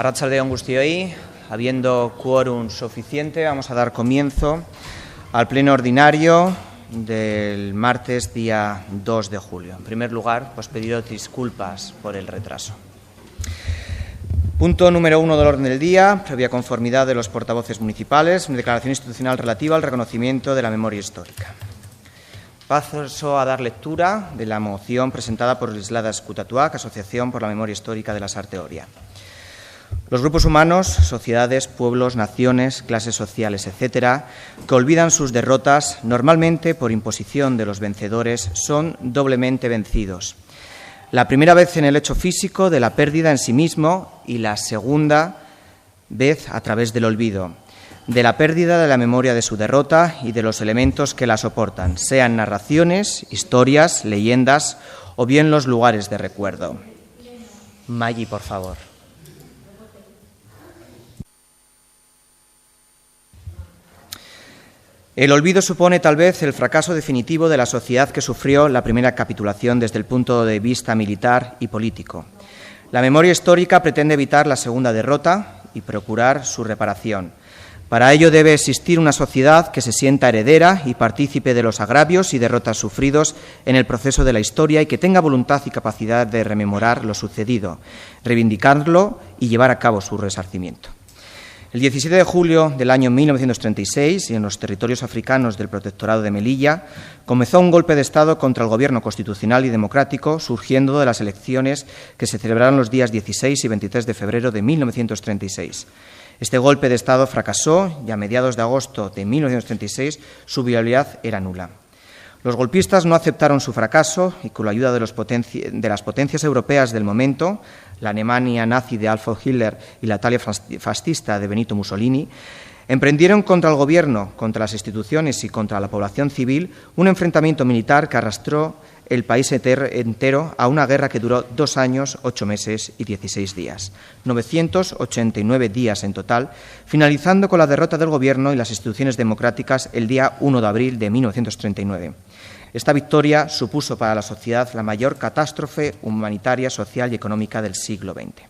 Arratsalde on guztioi, habiendo quórum suficiente, vamos a dar comienzo al pleno ordinario del martes día 2 de julio. En primer lugar, pues pediros disculpas por el retraso. Punto número 1 del orden del día, previa conformidad de los portavoces municipales, una declaración institucional relativa al reconocimiento de la memoria histórica. Paso a dar lectura de la moción presentada por Islada Escutatuac, Asociación por la Memoria Histórica de la Sarteoria. Los grupos humanos, sociedades, pueblos, naciones, clases sociales, etcétera, que olvidan sus derrotas, normalmente por imposición de los vencedores, son doblemente vencidos. La primera vez en el hecho físico de la pérdida en sí mismo y la segunda vez a través del olvido, de la pérdida de la memoria de su derrota y de los elementos que la soportan, sean narraciones, historias, leyendas o bien los lugares de recuerdo. Maggi, por favor. El olvido supone tal vez el fracaso definitivo de la sociedad que sufrió la primera capitulación desde el punto de vista militar y político. La memoria histórica pretende evitar la segunda derrota y procurar su reparación. Para ello debe existir una sociedad que se sienta heredera y partícipe de los agravios y derrotas sufridos en el proceso de la historia y que tenga voluntad y capacidad de rememorar lo sucedido, reivindicarlo y llevar a cabo su resarcimiento. El 17 de julio del año 1936, y en los territorios africanos del Protectorado de Melilla, comenzó un golpe de Estado contra el gobierno constitucional y democrático, surgiendo de las elecciones que se celebraron los días 16 y 23 de febrero de 1936. Este golpe de Estado fracasó y a mediados de agosto de 1936 su viabilidad era nula. Los golpistas no aceptaron su fracaso y con la ayuda de las potencias europeas del momento, la Alemania nazi de Adolf Hitler y la Italia fascista de Benito Mussolini, emprendieron contra el gobierno, contra las instituciones y contra la población civil un enfrentamiento militar que arrastró el país entero a una guerra que duró 2 años, 8 meses y 16 días, 989 días en total, finalizando con la derrota del gobierno y las instituciones democráticas el día 1 de abril de 1939. Esta victoria supuso para la sociedad la mayor catástrofe humanitaria, social y económica del siglo XX.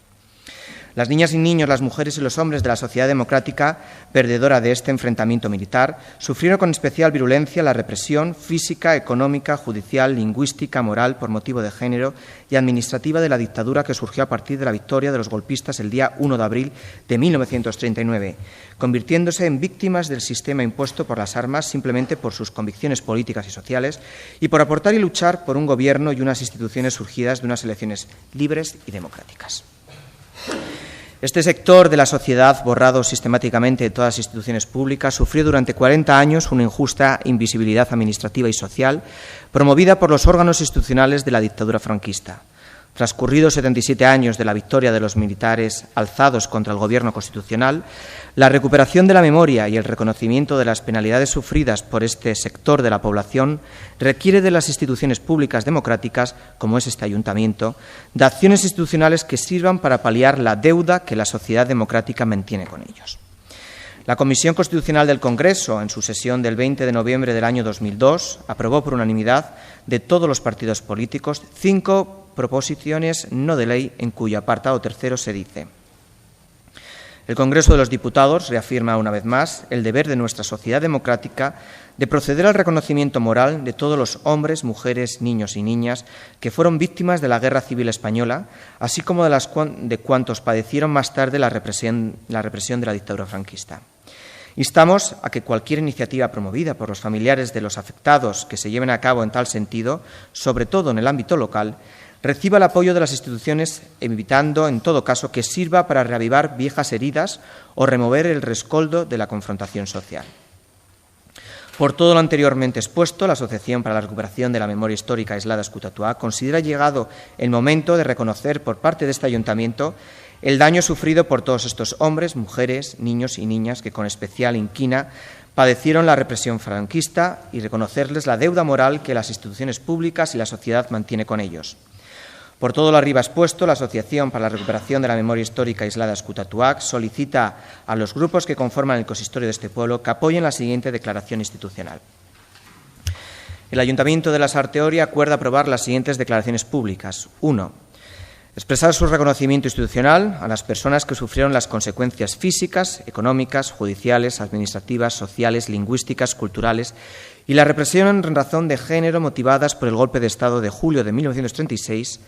Las niñas y niños, las mujeres y los hombres de la sociedad democrática, perdedora de este enfrentamiento militar, sufrieron con especial virulencia la represión física, económica, judicial, lingüística, moral, por motivo de género y administrativa de la dictadura que surgió a partir de la victoria de los golpistas el día 1 de abril de 1939, convirtiéndose en víctimas del sistema impuesto por las armas simplemente por sus convicciones políticas y sociales y por aportar y luchar por un gobierno y unas instituciones surgidas de unas elecciones libres y democráticas. Este sector de la sociedad, borrado sistemáticamente de todas las instituciones públicas, sufrió durante 40 años una injusta invisibilidad administrativa y social promovida por los órganos institucionales de la dictadura franquista. Transcurridos 77 años de la victoria de los militares alzados contra el gobierno constitucional, la recuperación de la memoria y el reconocimiento de las penalidades sufridas por este sector de la población requiere de las instituciones públicas democráticas, como es este ayuntamiento, de acciones institucionales que sirvan para paliar la deuda que la sociedad democrática mantiene con ellos. La Comisión Constitucional del Congreso, en su sesión del 20 de noviembre del año 2002, aprobó por unanimidad de todos los partidos políticos 5 proposiciones no de ley en cuyo apartado tercero se dice: el Congreso de los Diputados reafirma una vez más el deber de nuestra sociedad democrática de proceder al reconocimiento moral de todos los hombres, mujeres, niños y niñas que fueron víctimas de la Guerra Civil Española, así como de cuantos padecieron más tarde la represión de la dictadura franquista. Instamos a que cualquier iniciativa promovida por los familiares de los afectados que se lleven a cabo en tal sentido, sobre todo en el ámbito local, reciba el apoyo de las instituciones, evitando, en todo caso, que sirva para reavivar viejas heridas o remover el rescoldo de la confrontación social. Por todo lo anteriormente expuesto, la Asociación para la Recuperación de la Memoria Histórica Islada Escutatuac considera llegado el momento de reconocer por parte de este ayuntamiento el daño sufrido por todos estos hombres, mujeres, niños y niñas que con especial inquina padecieron la represión franquista y reconocerles la deuda moral que las instituciones públicas y la sociedad mantiene con ellos. Por todo lo arriba expuesto, la Asociación para la Recuperación de la Memoria Histórica Islada Escutatuac solicita a los grupos que conforman el consistorio de este pueblo que apoyen la siguiente declaración institucional. El Ayuntamiento de la Sarteoria acuerda aprobar las siguientes declaraciones públicas. 1. Expresar su reconocimiento institucional a las personas que sufrieron las consecuencias físicas, económicas, judiciales, administrativas, sociales, lingüísticas, culturales y la represión en razón de género motivadas por el golpe de Estado de julio de 1936,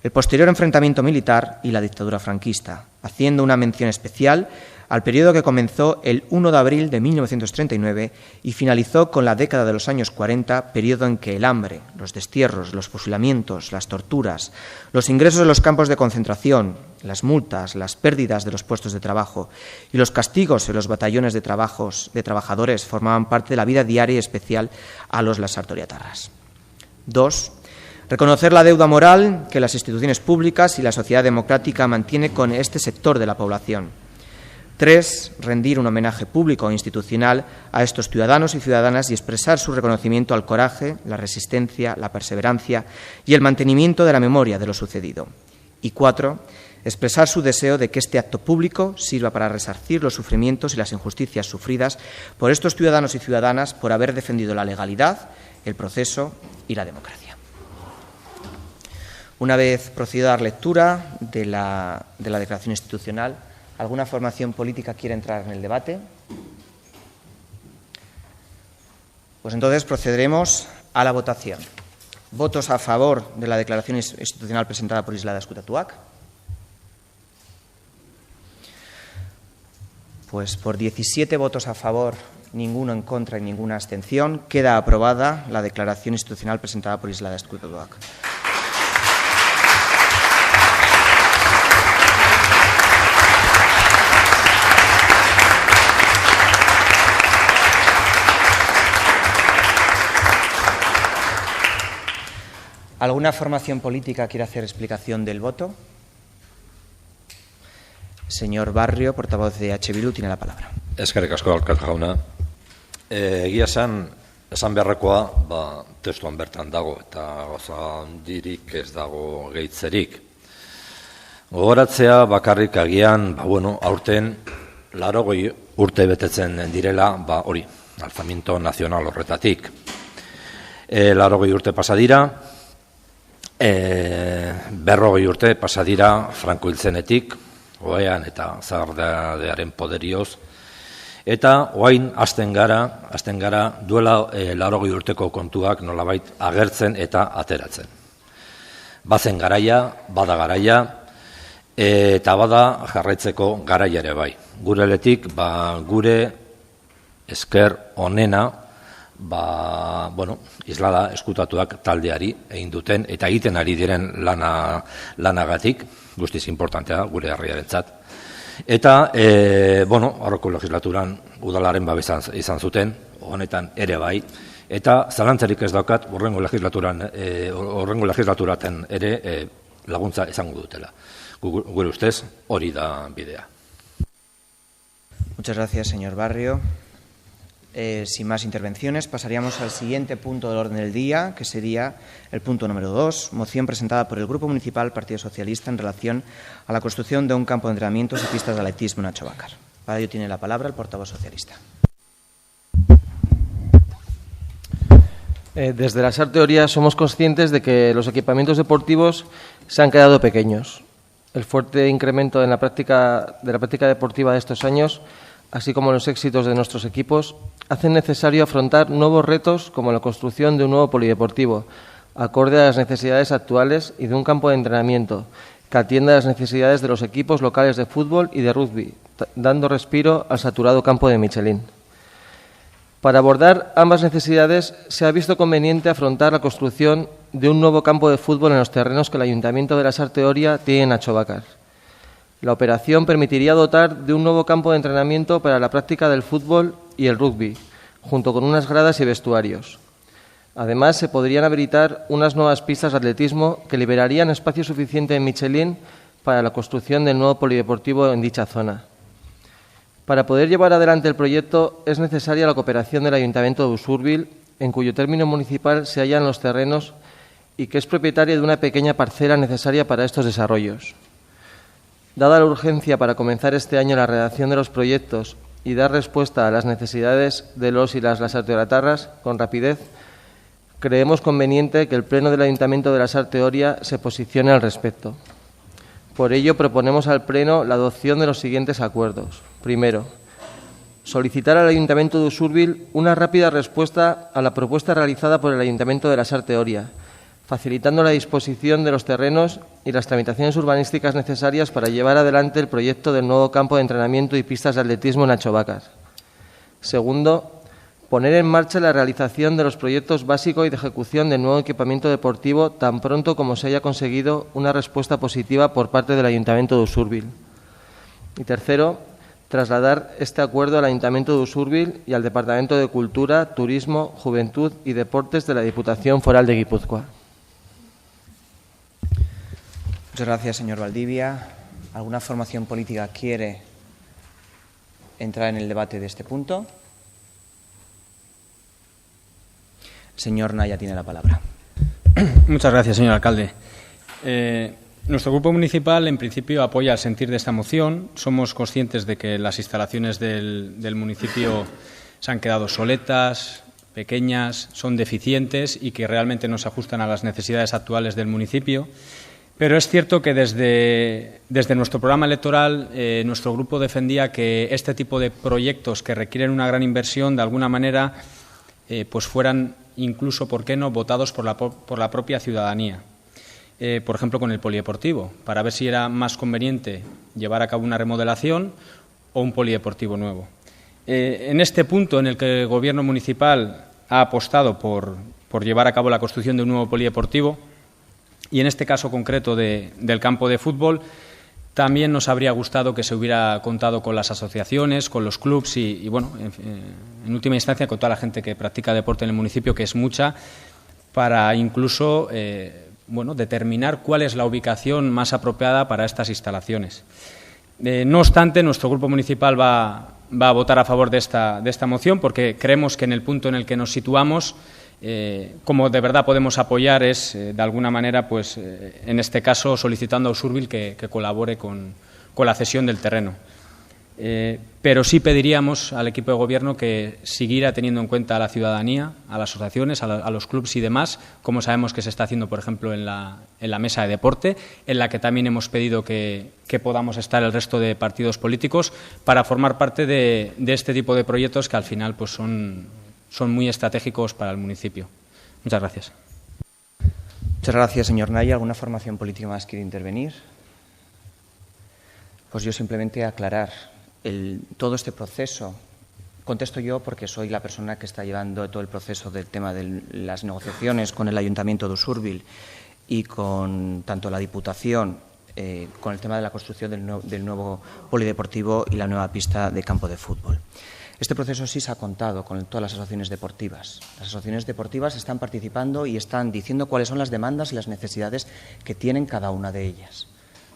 el posterior enfrentamiento militar y la dictadura franquista, haciendo una mención especial al periodo que comenzó el 1 de abril de 1939 y finalizó con la década de los años 40, periodo en que el hambre, los destierros, los fusilamientos, las torturas, los ingresos en los campos de concentración, las multas, las pérdidas de los puestos de trabajo y los castigos en los batallones de trabajadores formaban parte de la vida diaria y especial a los lasartoriatarras. 2. Reconocer la deuda moral que las instituciones públicas y la sociedad democrática mantiene con este sector de la población. 3. Rendir un homenaje público e institucional a estos ciudadanos y ciudadanas y expresar su reconocimiento al coraje, la resistencia, la perseverancia y el mantenimiento de la memoria de lo sucedido. Y 4. Expresar su deseo de que este acto público sirva para resarcir los sufrimientos y las injusticias sufridas por estos ciudadanos y ciudadanas por haber defendido la legalidad, el proceso y la democracia. Una vez procedida a dar lectura de la declaración institucional, ¿alguna formación política quiere entrar en el debate? Pues entonces procederemos a la votación. ¿Votos a favor de la declaración institucional presentada por Islada Eskutatuak? Pues por 17 votos a favor, ninguno en contra y ninguna abstención, queda aprobada la declaración institucional presentada por Islada Eskutatuak. ¿Alguna formación política quiere hacer explicación del voto? Señor Barrio, portavoz de EH Bildu, tiene la palabra. Eskerrik asko, alkate jauna. Egia esan beharrekoa, testuan bertan dago, eta gauza handirik ez dago gehitzerik. Gogoratzea bakarrik agian, aurten 80 urte betetzen direla, hori, alzamiento nazional horretatik. 80 urte pasa dira, 40 urte pasa dira Franco hiltzenetik, oean eta zahardearen poderioz, eta oain hasten gara duela 80 urteko kontuak nolabait agertzen eta ateratzen. Bazen garaia, bada garaia, eta bada jarraitzeko garaia ere bai. Gure letik, gure esker onena, Islada Eskutatuak taldeari egin duten eta egiten ari diren lanagatik, guztiz importantea gure herriarentzat. Eta, aurreko legislaturan udalaren babesa izan zuten, honetan ere bai, eta zalantzarik ez daukat horrengo legislaturaten ere laguntza izango dutela. Gure ustez hori da bidea. Muchas gracias, señor Barrio. Sin más intervenciones, pasaríamos al siguiente punto del orden del día, que sería el punto número 2, moción presentada por el Grupo Municipal Partido Socialista en relación a la construcción de un campo de entrenamientos y pistas de atletismo en Achobacar. Para ello tiene la palabra el portavoz socialista. Desde la SAR Teoría somos conscientes de que los equipamientos deportivos se han quedado pequeños. El fuerte incremento de la práctica deportiva de estos años, así como los éxitos de nuestros equipos, hacen necesario afrontar nuevos retos como la construcción de un nuevo polideportivo, acorde a las necesidades actuales y de un campo de entrenamiento que atienda a las necesidades de los equipos locales de fútbol y de rugby, dando respiro al saturado campo de Michelín. Para abordar ambas necesidades, se ha visto conveniente afrontar la construcción de un nuevo campo de fútbol en los terrenos que el Ayuntamiento de la SAR Teoría tiene en Achobacar. La operación permitiría dotar de un nuevo campo de entrenamiento para la práctica del fútbol y el rugby, junto con unas gradas y vestuarios. Además, se podrían habilitar unas nuevas pistas de atletismo que liberarían espacio suficiente en Michelín para la construcción del nuevo polideportivo en dicha zona. Para poder llevar adelante el proyecto es necesaria la cooperación del Ayuntamiento de Usurbil, en cuyo término municipal se hallan los terrenos y que es propietario de una pequeña parcela necesaria para estos desarrollos. Dada la urgencia para comenzar este año la redacción de los proyectos y dar respuesta a las necesidades de los y las lasarteoratarras con rapidez, creemos conveniente que el Pleno del Ayuntamiento de la SAR Teoría se posicione al respecto. Por ello, proponemos al Pleno la adopción de los siguientes acuerdos. Primero, solicitar al Ayuntamiento de Usurbil una rápida respuesta a la propuesta realizada por el Ayuntamiento de la Sarte Oria, facilitando la disposición de los terrenos y las tramitaciones urbanísticas necesarias para llevar adelante el proyecto del nuevo campo de entrenamiento y pistas de atletismo en Achobacas. Segundo, poner en marcha la realización de los proyectos básicos y de ejecución del nuevo equipamiento deportivo tan pronto como se haya conseguido una respuesta positiva por parte del Ayuntamiento de Usurbil. Y tercero, trasladar este acuerdo al Ayuntamiento de Usurbil y al Departamento de Cultura, Turismo, Juventud y Deportes de la Diputación Foral de Guipúzcoa. Muchas gracias, señor Valdivia. ¿Alguna formación política quiere entrar en el debate de este punto? Señor Naya tiene la palabra. Muchas gracias, señor alcalde. Nuestro grupo municipal, en principio, apoya el sentir de esta moción. Somos conscientes de que las instalaciones del municipio se han quedado soletas, pequeñas, son deficientes y que realmente no se ajustan a las necesidades actuales del municipio. Pero es cierto que desde nuestro programa electoral nuestro grupo defendía que este tipo de proyectos que requieren una gran inversión, de alguna manera, pues fueran incluso, ¿por qué no?, votados por la propia ciudadanía. Por ejemplo, con el polideportivo, para ver si era más conveniente llevar a cabo una remodelación o un polideportivo nuevo. En este punto en el que el Gobierno municipal ha apostado por llevar a cabo la construcción de un nuevo polideportivo, y en este caso concreto del campo de fútbol, también nos habría gustado que se hubiera contado con las asociaciones, con los clubs y bueno, en última instancia con toda la gente que practica deporte en el municipio, que es mucha, para incluso determinar cuál es la ubicación más apropiada para estas instalaciones. No obstante, nuestro grupo municipal va a votar a favor de esta moción, porque creemos que en el punto en el que nos situamos, como de verdad podemos apoyar es, de alguna manera, pues en este caso solicitando a Usurbil que colabore con la cesión del terreno. Pero sí pediríamos al equipo de Gobierno que siguiera teniendo en cuenta a la ciudadanía, a las asociaciones, a los clubs y demás, como sabemos que se está haciendo, por ejemplo, en la mesa de deporte, en la que también hemos pedido que podamos estar el resto de partidos políticos para formar parte de este tipo de proyectos que al final pues son muy estratégicos para el municipio. Muchas gracias. Muchas gracias, señor Naya. ¿Alguna formación política más quiere intervenir? Pues yo simplemente aclarar todo este proceso. Contesto yo porque soy la persona que está llevando todo el proceso del tema de las negociaciones con el Ayuntamiento de Usurbil y con tanto la Diputación, con el tema de la construcción del nuevo polideportivo y la nueva pista de campo de fútbol. Este proceso sí se ha contado con todas las asociaciones deportivas. Las asociaciones deportivas están participando y están diciendo cuáles son las demandas y las necesidades que tienen cada una de ellas.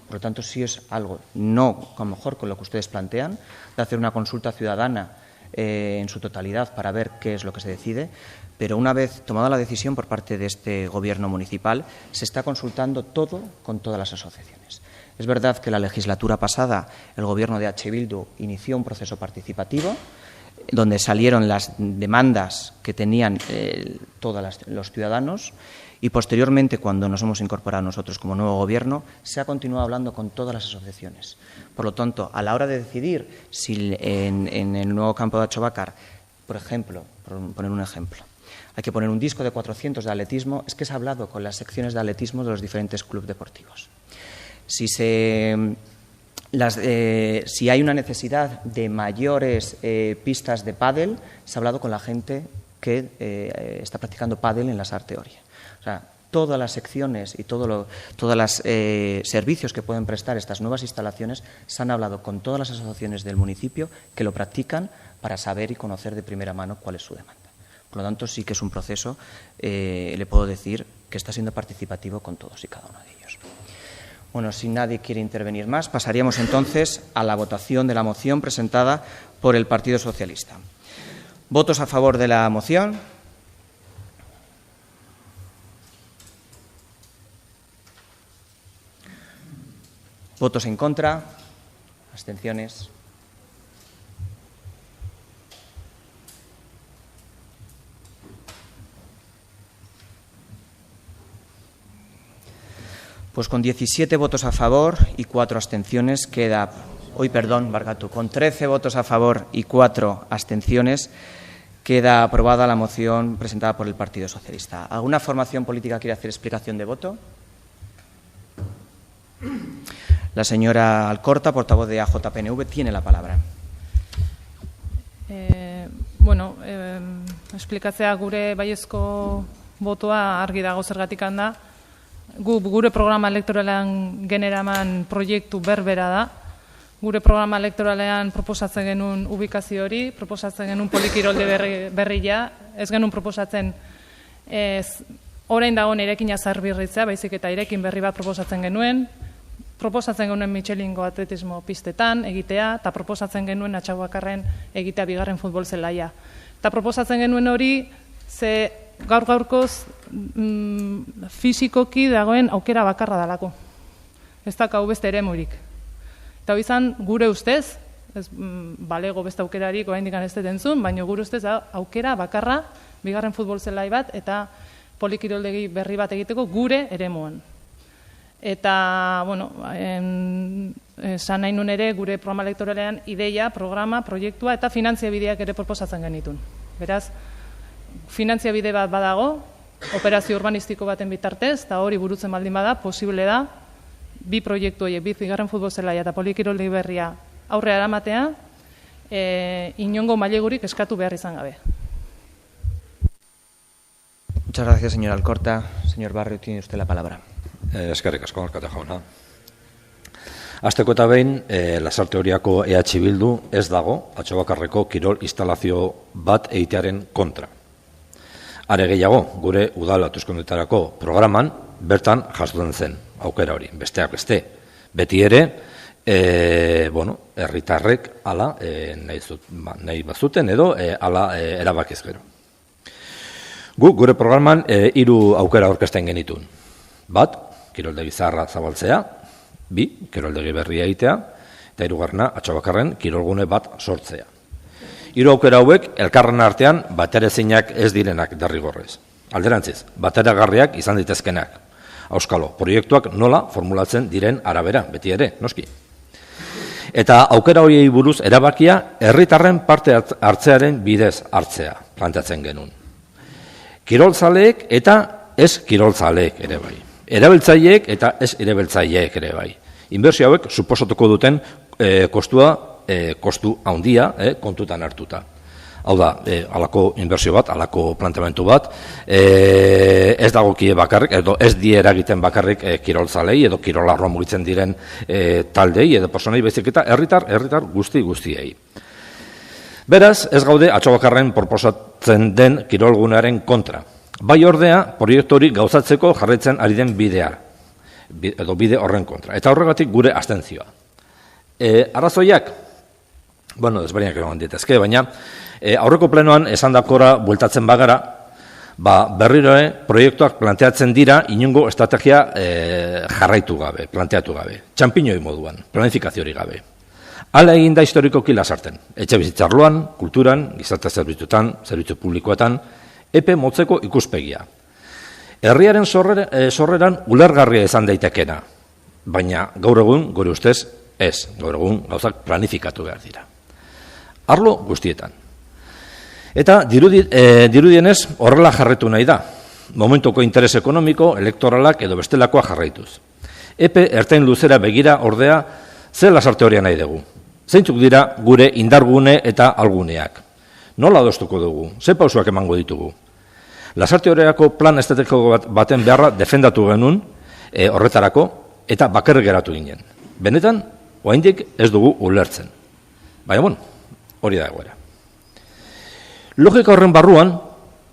Por lo tanto, sí es algo, no a lo mejor con lo que ustedes plantean, de hacer una consulta ciudadana en su totalidad para ver qué es lo que se decide, pero una vez tomada la decisión por parte de este Gobierno municipal, se está consultando todo con todas las asociaciones. Es verdad que la legislatura pasada el Gobierno de H. Bildu inició un proceso participativo donde salieron las demandas que tenían todos los ciudadanos y posteriormente, cuando nos hemos incorporado nosotros como nuevo Gobierno, se ha continuado hablando con todas las asociaciones. Por lo tanto, a la hora de decidir si en el nuevo campo de Achobácar, por ejemplo, por poner un ejemplo, hay que poner un disco de 400 de atletismo, es que se ha hablado con las secciones de atletismo de los diferentes clubes deportivos. Si hay una necesidad de mayores pistas de pádel, se ha hablado con la gente que está practicando pádel en la Sarte Oria. O sea, todas las secciones y todos los servicios que pueden prestar estas nuevas instalaciones se han hablado con todas las asociaciones del municipio que lo practican para saber y conocer de primera mano cuál es su demanda. Por lo tanto, sí que es un proceso, le puedo decir, que está siendo participativo con todos y cada uno de ellos. Bueno, si nadie quiere intervenir más, pasaríamos entonces a la votación de la moción presentada por el Partido Socialista. ¿Votos a favor de la moción? ¿Votos en contra? ¿Abstenciones? Pues con 17 votos a favor y 4 abstenciones queda... con 13 votos a favor y 4 abstenciones queda aprobada la moción presentada por el Partido Socialista. ¿Alguna formación política quiere hacer explicación de voto? La señora Alcorta, portavoz de AJPNV, tiene la palabra. Esplikatzea gure baiezko botoa argi dago zergatik da. Gure programa elektoralean generaman proiektu berbera da. Gure programa elektoralean proposatzen genuen ubikazio hori, proposatzen genuen polikirolde berria, ez genuen proposatzen orain dagoen irekina zarbirritzea, baizik eta irekin berri bat proposatzen genuen Michelingo atletismo pistetan egitea, eta proposatzen genuen Atxabakarren egitea bigarren futbol zelaia. Eta proposatzen genuen hori, ze gaur-gaurkoz fisikoki dagoen aukera bakarra dalako. Ez dakau beste eremurik. Eta izan gure ustez, balego beste aukerarik oraindik ez dut entzun, baina gure ustez aukera bakarra bigarren futbol zelai bat eta polikiroldegi berri bat egiteko gure eremuan. Eta, esan nahi nun ere gure programa elektoralean ideia, programa, proiektua eta finantziabideak ere proposatzen genitun. Beraz, finantziabide bat badago, operazio urbanistiko baten bitartez, eta hori burutzen baldin bada, posible da, bi proiektu horiek, bi bigarren futbol zelaia eta polikiroldegi berria aurrera eramatea, inongo mailegurik eskatu behar izan gabe. Muchas gracias, señora Alcorta. Señor Barrio, tiene usted la palabra. Eskerrik asko, alkate jauna. Hasteko eta behin, Lasarte Oriako EH Bildu ez dago Atxabakarreko kirol instalazio bat egitearen kontra. Are gehiago, gure udal hauteskundeetarako programan bertan jasotzen zen aukera hori, besteak beste. Beti ere, herritarrek hala nahi bazuten edo hala erabakiz gero. Gure programan 3 aukera aurkezten genitun. Bat, kiroldegi zaharra zabaltzea, 2, kiroldegi berria egitea, eta 3. Atxabakarren kirolgune bat sortzea. 3 aukera hauek elkarren artean baterezinak ez direnak derrigorrez. Alderantziz, bateragarriak izan ditezkenak. Auskalo, proiektuak nola formulatzen diren arabera, beti ere, noski. Eta aukera horiei buruz erabakia herritarren parte hartzearen bidez hartzea planteatzen genuen. Kirolzaleek eta ez kirolzaleek ere bai. Erabiltzaileek eta ez erabiltzaileek ere bai. Inbertsio hauek suposatuko duten kostu handia kontutan hartuta. Hau da, alako inbertsio bat, alako planteamentu bat, ez dagokie bakarrik, edo ez die eragiten bakarrik kirolzalei, edo kirolarroa mugitzen diren taldei, edo personei baizik eta herritar guztiei. Beraz, ez gaude Atxabakarren proposatzen den kirolgunearen kontra. Bai ordea, proiektu hori gauzatzeko jarraitzen ari den bidea, edo bide horren kontra. Eta horregatik gure abstentzioa. Arrazoiak, desberdinak egon ditezke, baina aurreko plenoan esandakora bueltatzen bagara, berriroe proiektuak planteatzen dira inongo estrategia jarraitu gabe, planteatu gabe. Txanpinoi moduan, planifikaziorik gabe. Hala egin da historikoki Lasarten. Etxe bizitzarloan, kulturan, gizarte zerbitzuetan, zerbitzu publikoetan, epe motzeko ikuspegia. Herriaren sorreran ulergarria izan daitekena, baina gaur egun, gure ustez, ez. Gaur egun gauzak planifikatu behar dira. Arlo guztietan. Eta dirudienez horrela jarraitu nahi da. Momentuko interes ekonomiko, elektoralak edo bestelakoa jarraituz. Epe ertain luzera begira ordea ze Lasarte Oria nahi dugu. Zeintzuk dira gure indargune eta alguneak. Nola adostuko dugu? Ze pausuak emango ditugu? Lasarte Oriako plan estrategiko baten beharra defendatu genuen horretarako eta bakarrik geratu ginen. Benetan, oraindik ez dugu ulertzen. Baina, hori da egoera. Logika horren barruan,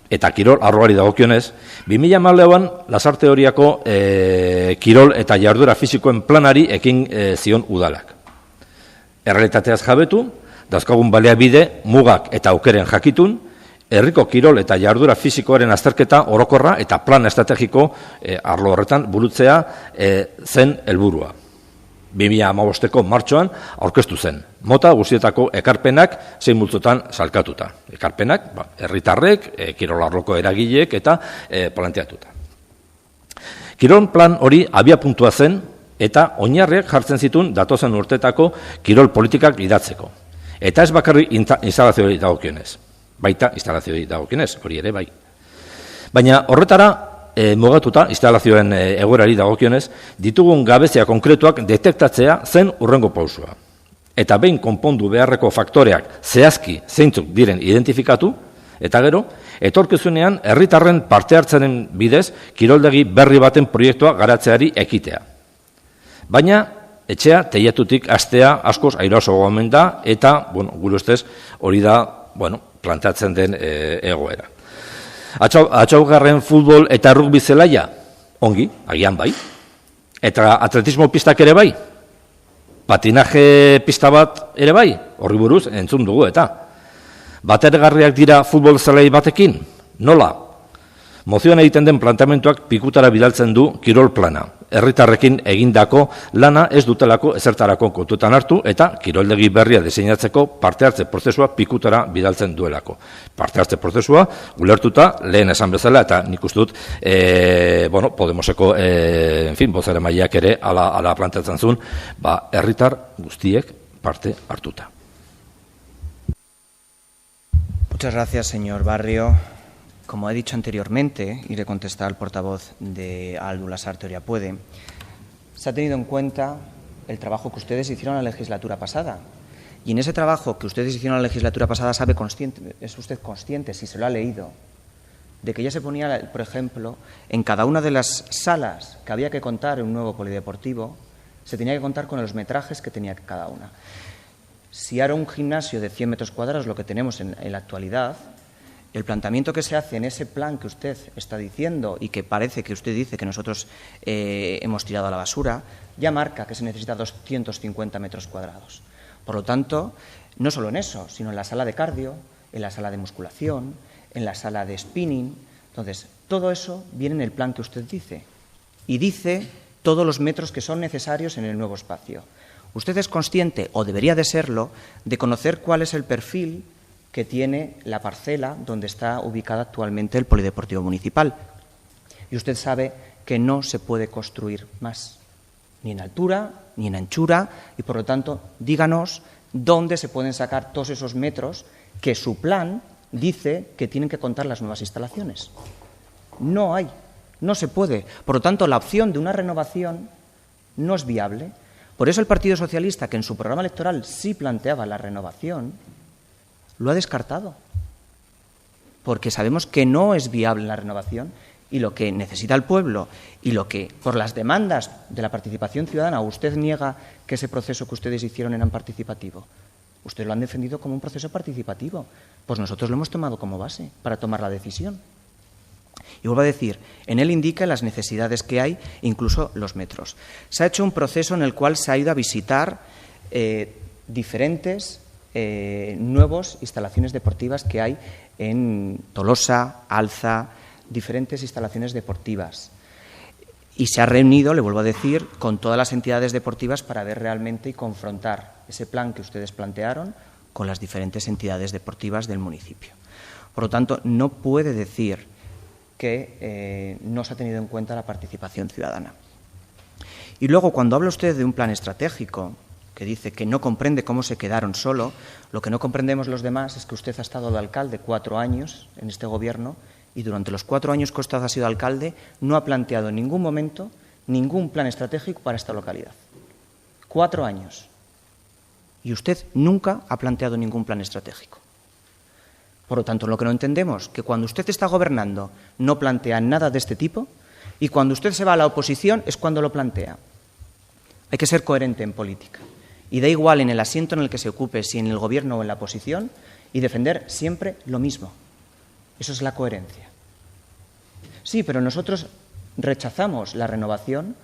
eta kirol arloari dagokionez, 2014an Lasarte Oriako kirol eta jardura fisikoen planari ekin zion udalak. Errealitateaz jabetu, dauzkagun baliabide, mugak eta aukeren jakitun, herriko kirol eta jardura fisikoaren azterketa orokorra eta plan estrategiko arlo horretan burutzea zen helburua. 2015ko martxoan aurkeztu zen. Mota guztietako ekarpenak zein multzotan salkatuta. Ekarpenak, herritarrek, kirol arloko eragileek eta planteatuta. Kirol plan hori abiapuntua zen eta oinarriak jartzen zituen datozen urtetako kirol politikak idatzeko. Eta ez bakarrik instalazioari dagokionez, baita instalazioari dagokionez, hori ere bai. Baina horretara mugatuta instalazioen egoerari dagokionez, ditugun gabezia konkretuak detektatzea zen hurrengo pausua. Eta behin konpondu beharreko faktoreak zehazki zeintzuk diren identifikatu, eta gero, etorkizunean herritarren parte hartzenen bidez kiroldegi berri baten proiektua garatzeari ekitea. Baina, etxea teilatutik hastea askoz airoso gomen da, eta, gure ustez, hori da, planteatzen den egoera. Atxaugarren futbol eta rugby zelaia, ongi, agian bai. Eta atletismo pistak ere bai. Patinaje pista bat ere bai, horri buruz entzun dugu eta. Batergarriak dira futbol zelai batekin? Nola? Mozioan egiten den planteamentuak pikutara bidaltzen du kirol plana. Herritarrekin egindako lana ez dutelako ezertarako kontutan hartu eta kiroldegi berria diseinatzeko parte hartze prozesua pikutara bidaltzen duelako. Parte hartze prozesua ulertuta lehen esan bezala eta nik uste dut Podemoseko bozeramaileak ere ala planteatzen zuen, herritar guztiek parte hartuta. Muchas gracias, señor Barrio. Como he dicho anteriormente, y le contestar al portavoz de Aldu Lasarte Oriapuede, se ha tenido en cuenta el trabajo que ustedes hicieron en la legislatura pasada. Y en ese trabajo que ustedes hicieron en la legislatura pasada es usted consciente, si se lo ha leído, de que ya se ponía, por ejemplo, en cada una de las salas que había que contar en un nuevo polideportivo, se tenía que contar con los metrajes que tenía cada una. Si ahora un gimnasio de 100 metros cuadrados, lo que tenemos en la actualidad, el planteamiento que se hace en ese plan que usted está diciendo y que parece que usted dice que nosotros hemos tirado a la basura, ya marca que se necesita 250 metros cuadrados. Por lo tanto, no solo en eso, sino en la sala de cardio, en la sala de musculación, en la sala de spinning. Entonces, todo eso viene en el plan que usted dice y dice todos los metros que son necesarios en el nuevo espacio. Usted es consciente, o debería de serlo, de conocer cuál es el perfil que tiene la parcela donde está ubicada actualmente el polideportivo municipal. Y usted sabe que no se puede construir más, ni en altura, ni en anchura, y por lo tanto, díganos dónde se pueden sacar todos esos metros que su plan dice que tienen que contar las nuevas instalaciones. No hay, no se puede. Por lo tanto, la opción de una renovación no es viable. Por eso el Partido Socialista, que en su programa electoral sí planteaba la renovación, lo ha descartado, porque sabemos que no es viable la renovación y lo que necesita el pueblo y lo que, por las demandas de la participación ciudadana, usted niega que ese proceso que ustedes hicieron era participativo. Ustedes lo han defendido como un proceso participativo, pues nosotros lo hemos tomado como base para tomar la decisión. Y vuelvo a decir, en él indica las necesidades que hay, incluso los metros. Se ha hecho un proceso en el cual se ha ido a visitar diferentes nuevas instalaciones deportivas que hay en Tolosa, Alza, diferentes instalaciones deportivas. Y se ha reunido, le vuelvo a decir, con todas las entidades deportivas para ver realmente y confrontar ese plan que ustedes plantearon con las diferentes entidades deportivas del municipio. Por lo tanto, no puede decir que no se ha tenido en cuenta la participación ciudadana. Y luego, cuando habla usted de un plan estratégico, que dice que no comprende cómo se quedaron solo, lo que no comprendemos los demás es que usted ha estado de alcalde 4 años en este gobierno y durante los 4 años que usted ha sido alcalde no ha planteado en ningún momento ningún plan estratégico para esta localidad. 4 años. Y usted nunca ha planteado ningún plan estratégico. Por lo tanto, lo que no entendemos es que cuando usted está gobernando no plantea nada de este tipo y cuando usted se va a la oposición es cuando lo plantea. Hay que ser coherente en política. Y da igual en el asiento en el que se ocupe, si en el gobierno o en la oposición, y defender siempre lo mismo. Eso es la coherencia. Sí, pero nosotros rechazamos la renovación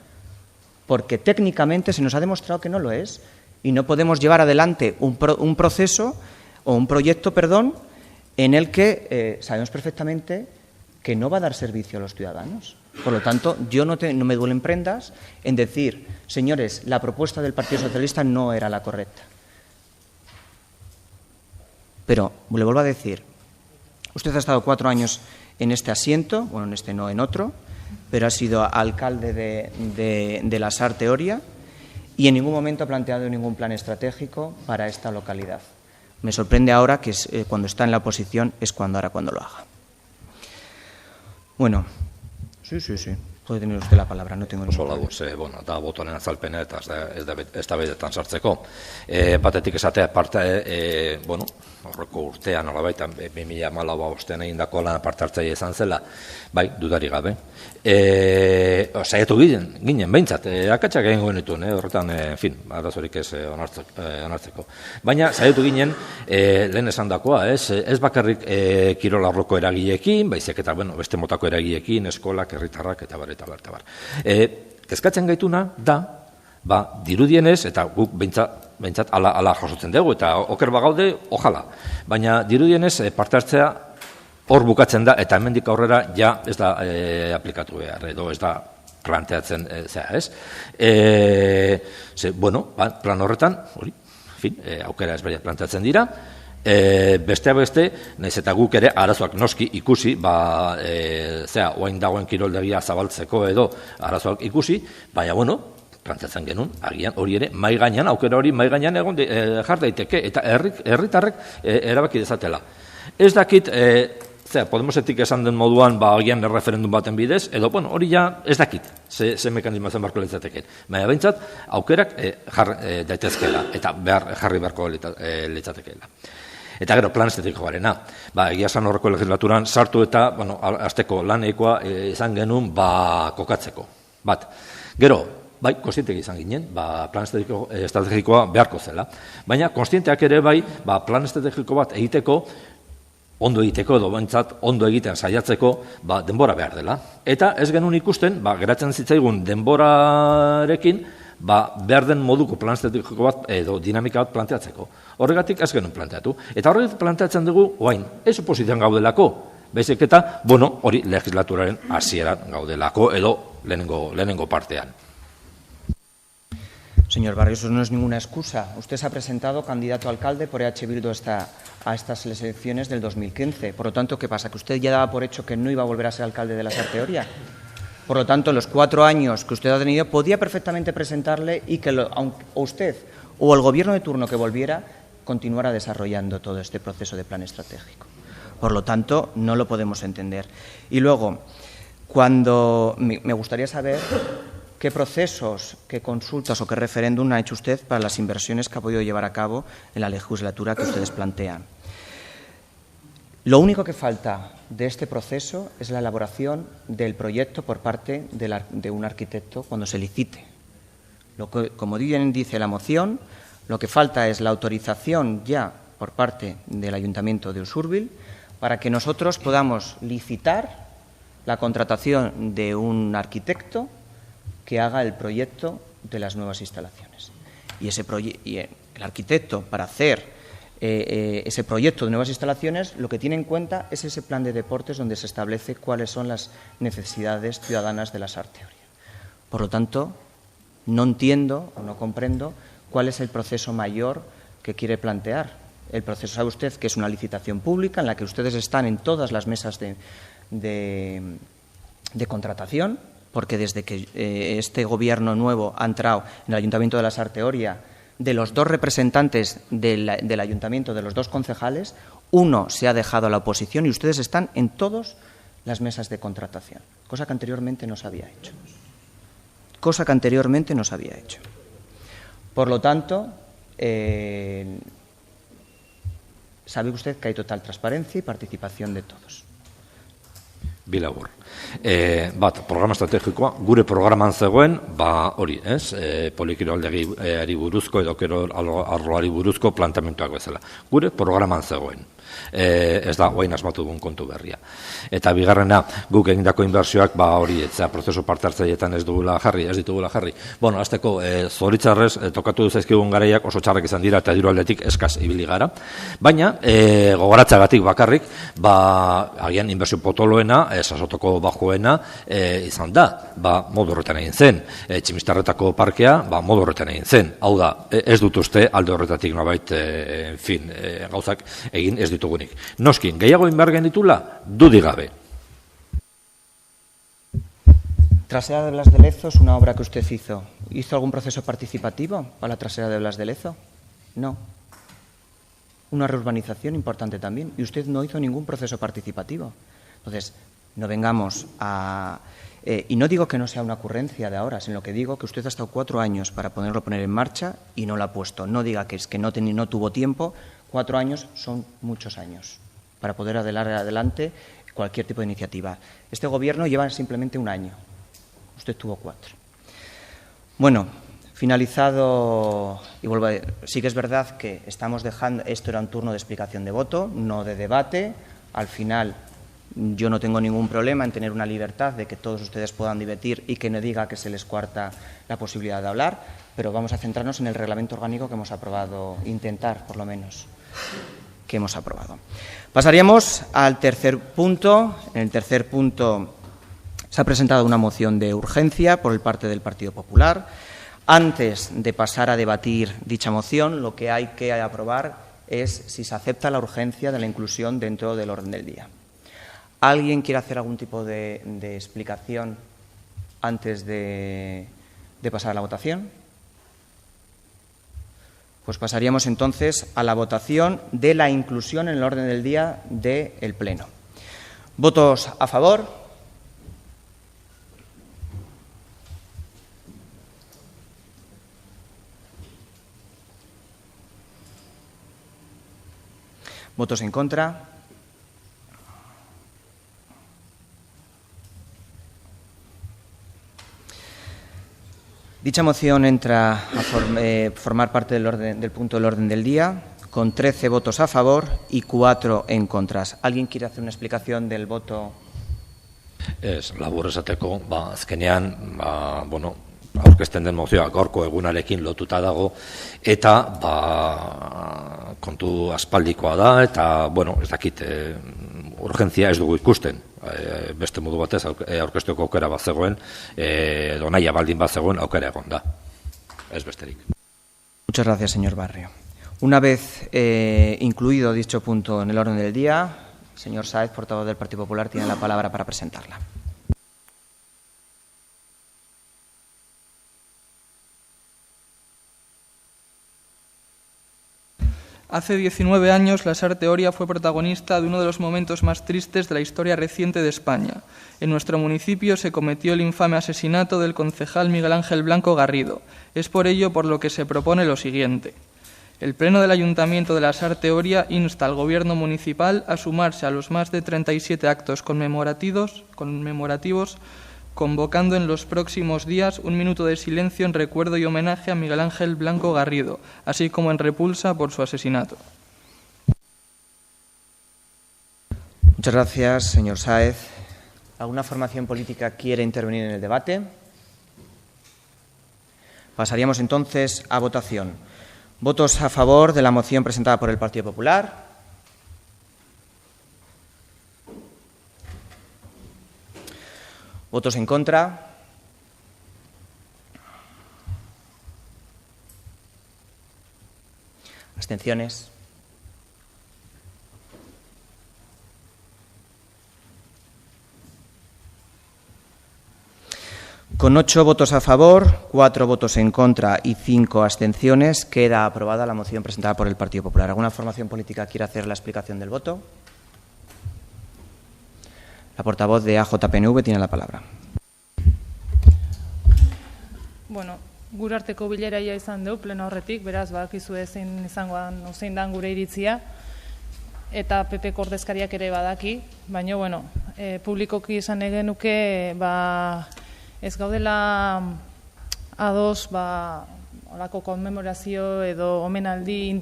porque técnicamente se nos ha demostrado que no lo es y no podemos llevar adelante un proceso o un proyecto, en el que sabemos perfectamente que no va a dar servicio a los ciudadanos. Por lo tanto, yo no me duelen prendas en decir, señores, la propuesta del Partido Socialista no era la correcta. Pero, le vuelvo a decir, usted ha estado 4 años en este asiento, bueno, en este no, en otro, pero ha sido alcalde de Lasarte Oria y en ningún momento ha planteado ningún plan estratégico para esta localidad. Me sorprende ahora que cuando está en la oposición es cuando lo haga. Bueno, sí. Puede tener usted la palabra, no tengo ningún problema. Da botonen azalpena eta ez da bedetan sartzeko. Batetik esatea, horreko urtean, nolabait, 2014 egindako lan parte hartzaile izan zela, bai, dudarik gabe. Saiatu ginen, behintzat, akatsak egin genituen, horretan, arazorik ez onartzeko. Baina, saiatu ginen, lehen esandakoa, ez bakarrik kirolarroko eragileekin, baizik eta, beste motako eragileekin, eskolak, herritarrak, eta bar. Kezkatzen gaituna da, dirudienez, eta guk behintzat ala jasotzen dugu, eta oker bagaude, ojala. Baina dirudienez parte hartzea hor bukatzen da, eta hemendik aurrera ja ez da aplikatu behar, edo ez da planteatzen zea, ez? Plan horretan, aukera ezberdin planteatzen dira, besteak beste, nahiz eta guk ere arazoak noski ikusi, oain dagoen kiroldegia zabaltzeko edo arazoak ikusi, baina planteatzen genuen, agian hori ere, aukera hori mai gainean egon jar daiteke, eta herritarrek erabaki dezatela. Ez dakit, Podemosetik esan den moduan, agian referendum baten bidez, edo, hori ja ez dakit, ze mekanismo zen barko litzateke. Baina behintzat, aukerak jar daitezkela, eta jarri beharko litzatekeela. Eta gero, plan estrategikoarena. Egia esan horreko legislaturan sartu eta, azteko lanekoa izan genuen kokatzeko. Gero, konstienteak izan ginen, plan estrategikoa beharko zela. Baina, konstienteak ere plan estrategiko bat egiteko, ondo egiteko edo behintzat ondo egiten saiatzeko denbora behar dela. Eta ez genuen ikusten, geratzen zitzaigun denborarekin, behar den moduko plan estrategiko bat edo dinamika bat planteatzeko. Horregatik ez genuen planteatu. Eta horregatik planteatzen dugu, oain, ez oposizioan gaudelako, baizik eta, hori legislaturaren hasieran gaudelako edo lehenengo partean. Señor Barrio, eso no es ninguna excusa. Usted se ha presentado candidato a alcalde por EH Bildu a estas elecciones del 2015. Por lo tanto, ¿qué pasa? ¿Que usted ya daba por hecho que no iba a volver a ser alcalde de Lasarte Oria? Por lo tanto, en los 4 años que usted ha tenido, podía perfectamente presentarle y que usted o el gobierno de turno que volviera continuara desarrollando todo este proceso de plan estratégico. Por lo tanto, no lo podemos entender. Y luego, me gustaría saber qué procesos, qué consultas o qué referéndum ha hecho usted para las inversiones que ha podido llevar a cabo en la legislatura que ustedes plantean. Lo único que falta de este proceso es la elaboración del proyecto por parte de un arquitecto cuando se licite. Como bien dice la moción, lo que falta es la autorización ya por parte del Ayuntamiento de Usurbil para que nosotros podamos licitar la contratación de un arquitecto que haga el proyecto de las nuevas instalaciones. Y el arquitecto, para hacer ese proyecto de nuevas instalaciones, lo que tiene en cuenta es ese plan de deportes donde se establece cuáles son las necesidades ciudadanas de Lasarte Oria. Por lo tanto, no entiendo o no comprendo cuál es el proceso mayor que quiere plantear. El proceso, sabe usted que es una licitación pública en la que ustedes están en todas las mesas de contratación, porque desde que este gobierno nuevo ha entrado en el Ayuntamiento de Lasarte Oria, de los 2 representantes del Ayuntamiento, de los 2 concejales, uno se ha dejado a la oposición y ustedes están en todas las mesas de contratación, cosa que anteriormente no se había hecho. Por lo tanto, sabe usted que hay total transparencia y participación de todos. Bilabur. Programa estrategikoa, gure programan zegoen, hori, polikiroldegiari buruzko edo arloari buruzko planteamenduak bezala. Gure programan zegoen. Ez da, oain asmatu dugun kontu berria. Eta bigarrena, guk egindako inbertsioak, hori, prozesu parte hartzaileetan ez ditugula jarri. Azteko, zoritzarrez, tokatu zaizkigun garaiak oso txarrak izan dira, eta diru aldetik eskaz ibili gara. Baina, gogoratzagatik bakarrik, agian inbertsio potoloena, sasotoko bajoena, izan da, modu horretan egin zen. Tximistarretako parkea, modu horretan egin zen. Hau da, ez dut uste, alde horretatik nabait, gauzak egin ez ditugunik. Noskin, gehiago inbergen ditula, dudik gabe. Trasera de Blas de Lezo es una obra que usted hizo. ¿Hizo algún proceso participativo para la trasera de Blas de Lezo? No. Una reurbanización importante también. Y usted no hizo ningún proceso participativo. Entonces, no vengamos a... y no digo que no sea una ocurrencia de ahora, sino que digo que usted ha estado 4 años para poner en marcha y no lo ha puesto. No diga que es que no tuvo tiempo. 4 años son muchos años para poder adelante cualquier tipo de iniciativa. Este Gobierno lleva simplemente 1 año. Usted tuvo 4. Bueno, finalizado, y vuelvo a decir, sí que es verdad que estamos dejando, esto era un turno de explicación de voto, no de debate. Al final, yo no tengo ningún problema en tener una libertad de que todos ustedes puedan debatir y que no diga que se les coarta la posibilidad de hablar, pero vamos a centrarnos en el reglamento orgánico que hemos aprobado, intentar, por lo menos, que hemos aprobado. Pasaríamos al tercer punto. En el tercer punto se ha presentado una moción de urgencia por parte del Partido Popular. Antes de pasar a debatir dicha moción, lo que hay que aprobar es si se acepta la urgencia de la inclusión dentro del orden del día. ¿Alguien quiere hacer algún tipo de explicación antes de pasar a la votación? Pues pasaríamos entonces a la votación de la inclusión en el orden del día del Pleno. ¿Votos a favor? ¿Votos en contra? Dicha moción entra a formar parte del punto del orden del día, con 13 votos a favor y 4 en contra. ¿Alguien quiere hacer una explicación del voto? Labur esateko, azkenean, aurkezten den mozioa gaurko egunarekin lotuta dago, eta kontu aspaldikoa da, eta, ez dakit, urgentzia ez dugu ikusten. Beste modu batez aurkezteko aukera bat zegoen, edo nahia baldin bat zegoen aukera egon da. Ez besterik. Muchas gracias, señor Barrio. Una vez incluido dicho punto en el orden del día, señor Sáez, portavoz del Partido Popular, tiene la palabra para presentarla. Hace 19 años, la Lasarte Oria fue protagonista de uno de los momentos más tristes de la historia reciente de España. En nuestro municipio se cometió el infame asesinato del concejal Miguel Ángel Blanco Garrido. Es por ello por lo que se propone lo siguiente. El Pleno del Ayuntamiento de la Lasarte Oria insta al Gobierno municipal a sumarse a los más de 37 actos conmemorativos, convocando en los próximos días un minuto de silencio en recuerdo y homenaje a Miguel Ángel Blanco Garrido, así como en repulsa por su asesinato. Muchas gracias, señor Sáez. ¿Alguna formación política quiere intervenir en el debate? Pasaríamos entonces a votación. ¿Votos a favor de la moción presentada por el Partido Popular? ¿Votos en contra? ¿Abstenciones? Con 8 votos a favor, 4 votos en contra y 5 abstenciones, queda aprobada la moción presentada por el Partido Popular. ¿Alguna formación política quiere hacer la explicación del voto? La portavoz de AJPNV tiene la palabra. Bueno, gure arteko bileraia izan dugu, pleno horretik, beraz, badakizu zein izangoan, zein dan gure iritzia, eta PP ordezkariak ere badaki, baina, publikoki esan egenuke, ez gaudela ados, olako konmemorazio edo omenaldi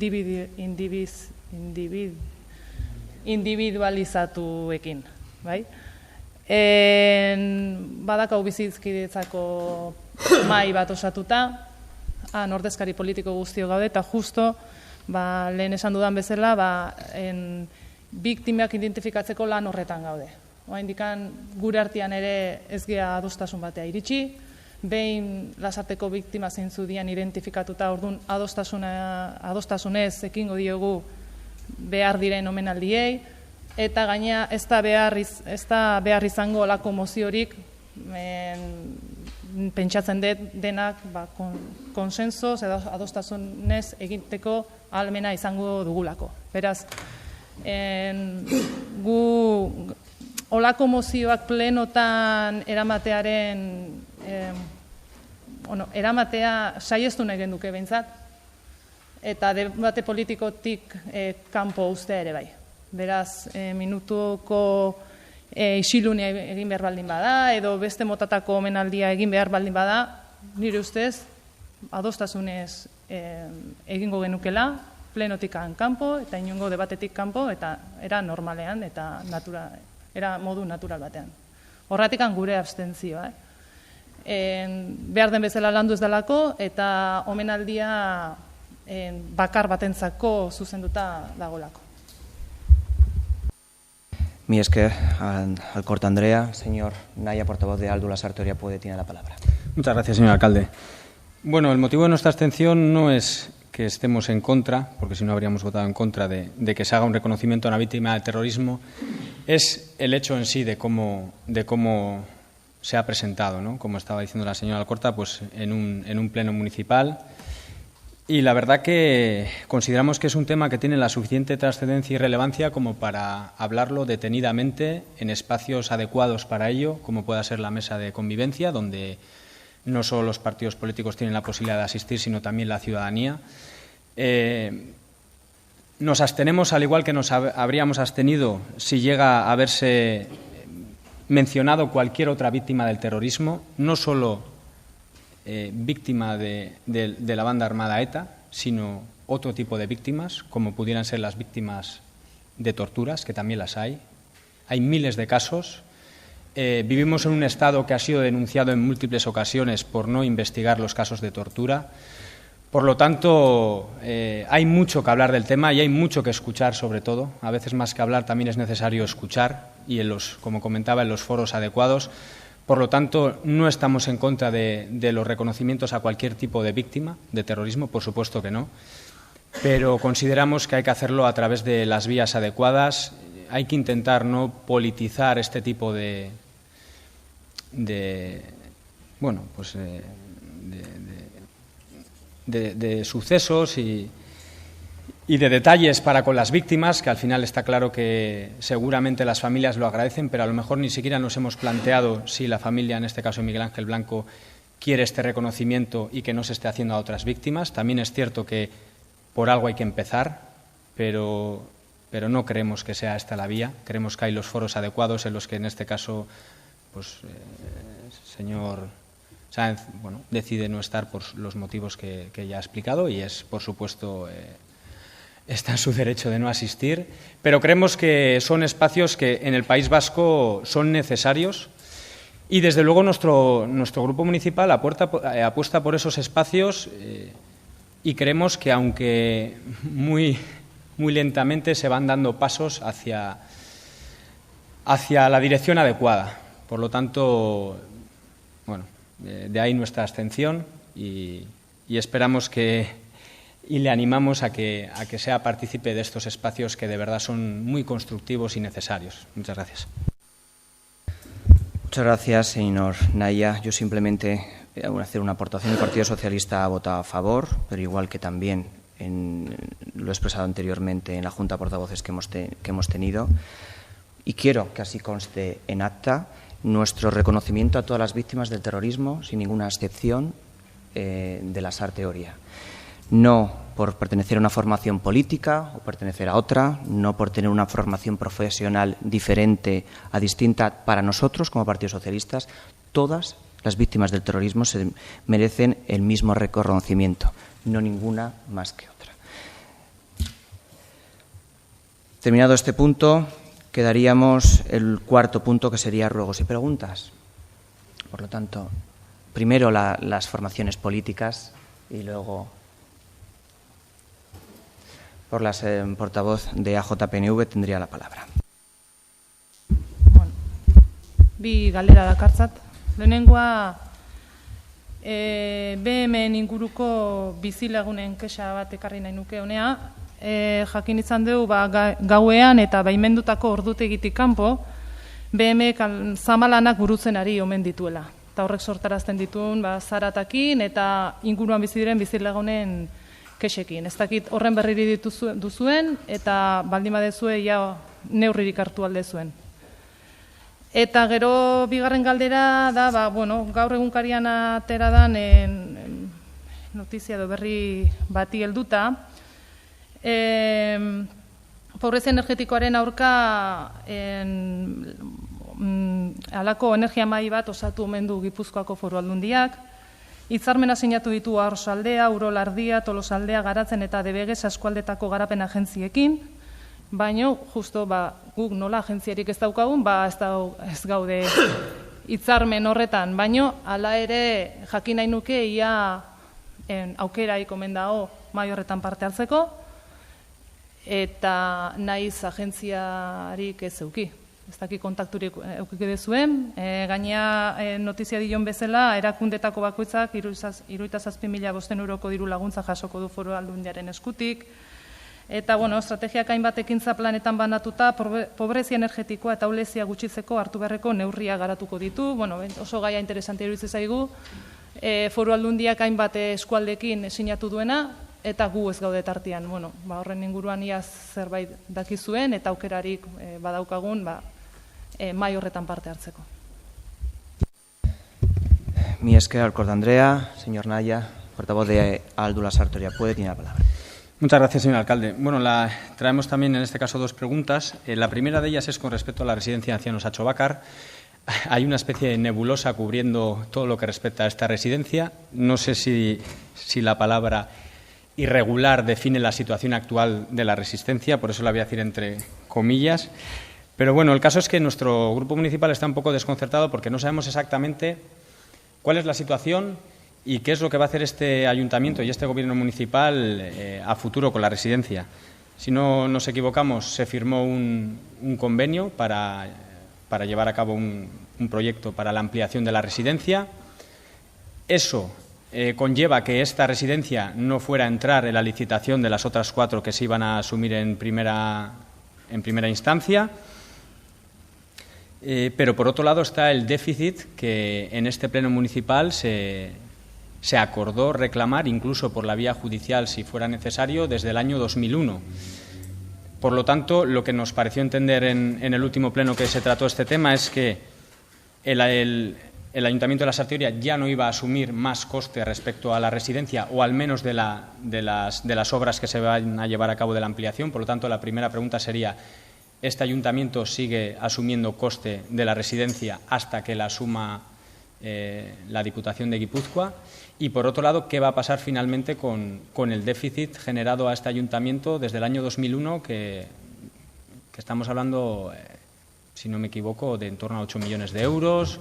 individualizatuekin, bai? Badakau bizizkidetzako mai bat osatuta, ordezkari politiko guztio gaude, eta justo, lehen esan dudan bezala, biktimak identifikatzeko lan horretan gaude. Oraindikan gure artean ere ez gea adostasun batea iritsi, behin Lasarteko biktima zeintzu dian identifikatuta, orduan adostasunez ekingo diogu behar diren omenaldiei, eta gaina ez da behar izango olako moziorik pentsatzen denak konsensoz edo adostasunez egiteko ahalmena izango dugulako. Beraz, gu olako mozioak plenotan eramatea saiestu nahi genduke behintzat, eta debate politikotik kanpo ustea ere bai. Beraz, minutuko isilunia egin behar baldin bada, edo beste motatako omenaldia egin behar baldin bada, nire ustez, adostasunez egingo genukela, plenotikan kanpo, eta inongo debatetik kanpo, eta era normalean, eta era modu natural batean. Horratikan gure abstentzioa. Behar den bezala landu ez dalako, eta omenaldia bakar batentzako zuzenduta dagolako. Mi esker al corta Andrea. Señor Naya, portavoz de Aldu Lasarte Oria, tiene la palabra. Muchas gracias, señor alcalde. Bueno, el motivo de nuestra abstención no es que estemos en contra, porque si no habríamos votado en contra de que se haga un reconocimiento a una víctima del terrorismo, es el hecho en sí de cómo se ha presentado, ¿no? Como estaba diciendo la señora Alcorta, pues en un pleno municipal. Y la verdad que consideramos que es un tema que tiene la suficiente trascendencia y relevancia como para hablarlo detenidamente en espacios adecuados para ello, como pueda ser la mesa de convivencia, donde no solo los partidos políticos tienen la posibilidad de asistir, sino también la ciudadanía. Nos abstenemos, al igual que nos habríamos abstenido si llega a haberse mencionado cualquier otra víctima del terrorismo, no solo víctima de la banda armada ETA, sino otro tipo de víctimas, como pudieran ser las víctimas de torturas, que también las hay. Hay miles de casos. Vivimos en un Estado que ha sido denunciado en múltiples ocasiones por no investigar los casos de tortura. Por lo tanto, hay mucho que hablar del tema y hay mucho que escuchar, sobre todo. A veces, más que hablar, también es necesario escuchar y, como comentaba, en los foros adecuados. Por lo tanto, no estamos en contra de los reconocimientos a cualquier tipo de víctima de terrorismo, por supuesto que no, pero consideramos que hay que hacerlo a través de las vías adecuadas. Hay que intentar no politizar este tipo de sucesos y de detalles para con las víctimas, que al final está claro que seguramente las familias lo agradecen, pero a lo mejor ni siquiera nos hemos planteado si la familia, en este caso Miguel Ángel Blanco, quiere este reconocimiento y que no se esté haciendo a otras víctimas. También es cierto que por algo hay que empezar, pero no creemos que sea esta la vía. Creemos que hay los foros adecuados en los que, en este caso, pues señor Sáenz decide no estar por los motivos que ya ha explicado y es, por supuesto, está en su derecho de no asistir, pero creemos que son espacios que en el País Vasco son necesarios y, desde luego, nuestro grupo municipal apuesta por esos espacios y creemos que, aunque muy lentamente, se van dando pasos hacia la dirección adecuada. Por lo tanto, de ahí nuestra abstención y esperamos y le animamos a que sea partícipe de estos espacios que de verdad son muy constructivos y necesarios. Muchas gracias. Muchas gracias, señor Naya. Yo simplemente voy a hacer una aportación. El Partido Socialista ha votado a favor, pero igual que también lo he expresado anteriormente en la Junta de Portavoces que hemos tenido, y quiero que así conste en acta nuestro reconocimiento a todas las víctimas del terrorismo, sin ninguna excepción, de Lasarte Oria. No por pertenecer a una formación política o pertenecer a otra, no por tener una formación profesional diferente a distinta. Para nosotros, como Partido Socialistas, todas las víctimas del terrorismo se merecen el mismo reconocimiento, no ninguna más que otra. Terminado este punto, quedaríamos el cuarto punto, que sería ruegos y preguntas. Por lo tanto, primero las formaciones políticas y luego, por la portavoz de AJPNV, tendría la palabra. Bi galdera dakartzat. Lehenengoa, BM inguruko bizilagunen kexa bat ekarri nahi nuke honea. Jakin izan dugu gauean eta baimendutako ordutegitik kanpo BM zamalanak burutzen ari omen dituela. eta horrek sortarazten dituen zaratakin eta inguruan bizi diren bizilagunen kexekin. Ez dakit horren berriri duzuen eta baldin badezue ja neurririk hartu alde zuen. Eta gero bigarren galdera da, gaur egunkarian atera dan notizia edo berri bati helduta, pobrezia energetikoaren aurka halako energia mahai bat osatu omen du Gipuzkoako Foru Aldundiak. Hitzarmena sinatu ditu Arsaldea, Urolardia, Tolosaldea, Garatzen eta DBG eskualdetako garapen agentziekin, baina justo guk nola agentziarik ez daukagun, ez gaude hitzarmen horretan, baina hala ere jakin nahi nuke ia aukeraik omen dago mahai horretan parte hartzeko, eta naiz agentziarik ez euki. Ez daki kontakturik eukik dezuen, gaina notizia dion bezala, erakundetako bakoitzak 37.500 euroko diru laguntza jasoko du Foru Aldundiaren eskutik, eta estrategiak hainbat ekintza planetan banatuta, pobrezia energetikoa eta ahulezia gutxitzeko hartu beharreko neurria garatuko ditu. Oso gaia interesantea iruditzen zaigu, Foru Aldundiak hainbat eskualdekin sinatu duena, eta gu ez gaude tartean. Horren inguruan iaz zerbait dakizuen, eta aukerarik badaukagun, mahai horretan parte hartzeko. Mi esker, Alcorde Andrea. Señor Naya, portavoz de Aldula Sartoria, tiene la palabra. Muchas gracias, señor alcalde. Traemos también en este caso dos preguntas. La primera de ellas es con respecto a la residencia de ancianos Atxo Bakar. Hay una especie de nebulosa cubriendo todo lo que respecta a esta residencia. No sé si la palabra irregular define la situación actual de la resistencia, por eso la voy a decir entre comillas. Pero el caso es que nuestro grupo municipal está un poco desconcertado porque no sabemos exactamente cuál es la situación y qué es lo que va a hacer este ayuntamiento y este gobierno municipal a futuro con la residencia. Si no nos equivocamos, se firmó un convenio para llevar a cabo un proyecto para la ampliación de la residencia. Eso conlleva que esta residencia no fuera a entrar en la licitación de las otras 4 que se iban a asumir en primera instancia. Pero por otro lado está el déficit que en este pleno municipal se acordó reclamar, incluso por la vía judicial si fuera necesario, desde el año 2001. Por lo tanto, lo que nos pareció entender en el último pleno que se trató este tema es que el Ayuntamiento de la Sartoria ya no iba a asumir más coste respecto a la residencia, o al menos de las obras que se van a llevar a cabo de la ampliación. Por lo tanto, la primera pregunta sería: ¿este ayuntamiento sigue asumiendo coste de la residencia hasta que la asuma la Diputación de Guipúzcoa? Y, por otro lado, ¿qué va a pasar finalmente con el déficit generado a este ayuntamiento desde el año 2001, que estamos hablando, si no me equivoco, de en torno a 8 millones de euros?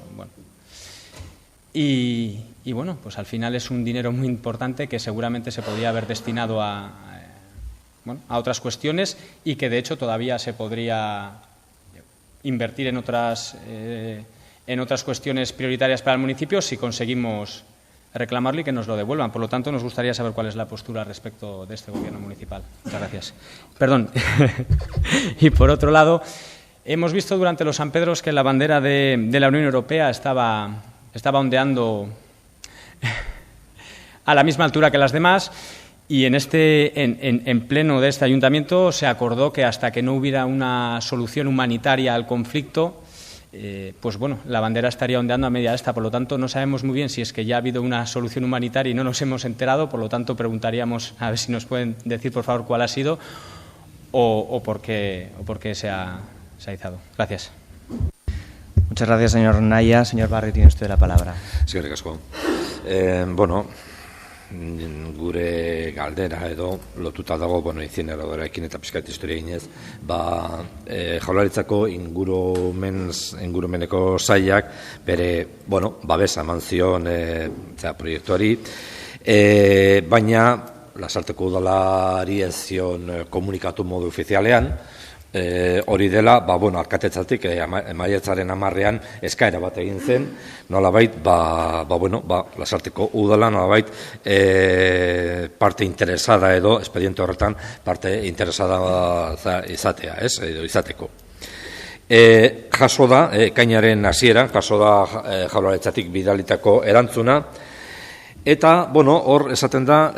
Y pues al final es un dinero muy importante que seguramente se podría haber destinado a otras cuestiones y que, de hecho, todavía se podría invertir en otras cuestiones prioritarias para el municipio si conseguimos reclamarlo y que nos lo devuelvan. Por lo tanto, nos gustaría saber cuál es la postura respecto de este gobierno municipal. Muchas gracias. Perdón. Y por otro lado, hemos visto durante los San Pedros que la bandera de la Unión Europea estaba ondeando a la misma altura que las demás, y en pleno de este ayuntamiento se acordó que hasta que no hubiera una solución humanitaria al conflicto, la bandera estaría ondeando a media asta. Por lo tanto, no sabemos muy bien si es que ya ha habido una solución humanitaria y no nos hemos enterado. Por lo tanto, preguntaríamos a ver si nos pueden decir, por favor, cuál ha sido o por qué se ha izado. Gracias. Muchas gracias, señor Naya. Señor Barrio, tiene usted la palabra. Eskerrik asko. Gure galdera edo lotuta dago, izineradorekin eta pixkat historia ginez, Jaurlaritzako ingurumeneko sailak bere, babesa eman zion proiektuari, baina Lasarteko udalari ez zion komunikatu modu ofizialean. Hori dela, alkatetzatik maiatzaren 10ean eskaera bat egin zen, nolabait, Lasarteko udala nolabait parte interesada edo, espediente horretan parte interesada izatea, izateko. Jaso da, ekainaren hasieran, jaso da Jaurlaritzatik bidalitako erantzuna, eta, hor esaten da,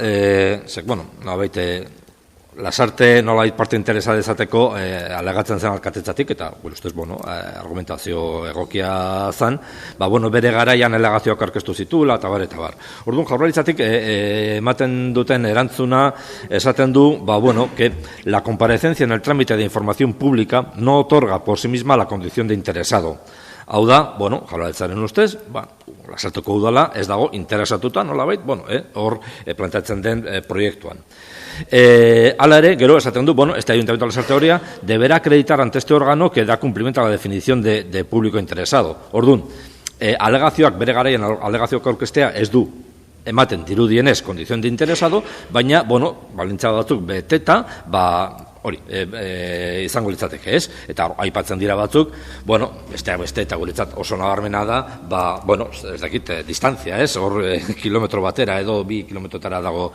Lasarte nolait parte interesa dezateko alegatzen zen alkatetzatik, eta, ustez, argumentazio egokia zen, bere garaian alegazioak aurkeztu zituela, eta bar. Orduan, Jaurlaritzatik ematen duten erantzuna, esaten du, que la comparecencia en el trámite de información pública no otorga por sí misma la condición de interesado. Hau da, Jaurlaritzaren ustez, Lasarteko udala ez dago interesatuta, nolabait, hor planteatzen den proiektuan. Hala ere, gero esaten du, este Ayuntamiento de Lasarte Oria deberá acreditar ante este órgano que da cumplimiento a la definición de público interesado. Orduan, alegazioak bere garaian alegazioak aurkeztea ez du ematen dirudienez kondizion de interesado, baina, balintza batzuk beteta, hori, izango litzateke, ez? Eta aipatzen dira batzuk, besteak beste, eta guretzat oso nabarmena da, ez dakit, distantzia, ez? Hor, kilometro batera edo 2 kilometrotara dago